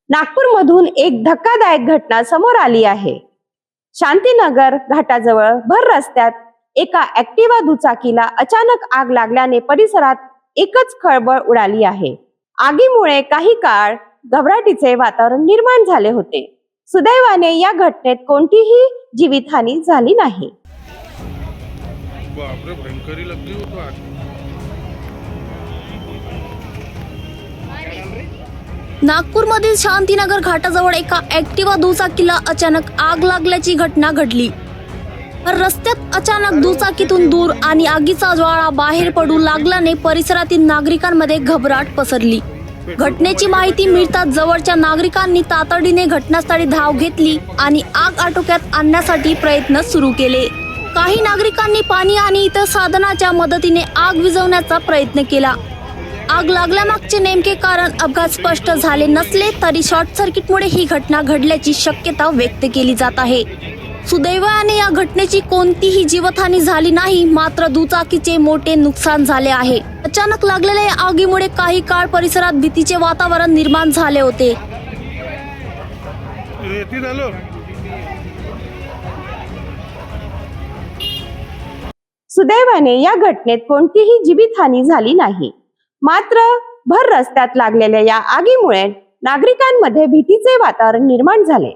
नागपूरमधून एक धक्कादायक घटना समोर आली आहे। शांतीनगर घाटाजवळ भर रस्त्यात एका ऍक्टिव्हा दुचाकीला अचानक आग लागल्याने परिसरात एकच खळबळ उडाली आहे। आगीमुळे काही काळ घबराटीचे वातावरण निर्माण झाले होते। सुदैवाने या घटनेत कोणतीही जीवितहानी झाली नाही। बापरे, भयंकरी लगती हो तो आग। नागपूरमधील शांतीनगर घाटाजवळ एका ऍक्टिव्हा दुचाकीला अचानक आग लागल्याची घटना घडली। रस्त्यात अचानक दुचाकीतून धूर आणि आगीचा ज्वाळा बाहेर पडू लागल्याने परिसरातील नागरिकांमध्ये घबराट पसरली। घटनेची माहिती मिळताच जवळच्या नागरिकांनी तातडीने घटनास्थळी धाव घेतली आणि आग आटोक्यात आणण्यासाठी प्रयत्न सुरू केले। काही नागरिकांनी पाणी आणि इतर साधनाच्या मदतीने आग विझवण्याचा प्रयत्न केला। आग लागल्यामागचे नेमके कारण अपघात स्पष्ट झाले नसले तरी शॉर्ट सर्किटमुळे ही घटना घडल्याची शक्यता व्यक्त केली जात आहे। सुदैवाने या घटनेची कोणतीही जीवितहानी झाली नाही, मात्र दुचाकीचे मोठे नुकसान झाले आहे। अचानक लागलेल्या या आगीमुळे काही काळ परिसरात भीतीचे वातावरण निर्माण झाले होते। सुदैवाने या घटनेत कोणतीही जीवितहानी झाली नाही, मात्र भर रस्त्यात लागलेल्या या आगीमुळे नागरिकांमध्ये भीतीचे वातावरण निर्माण झाले।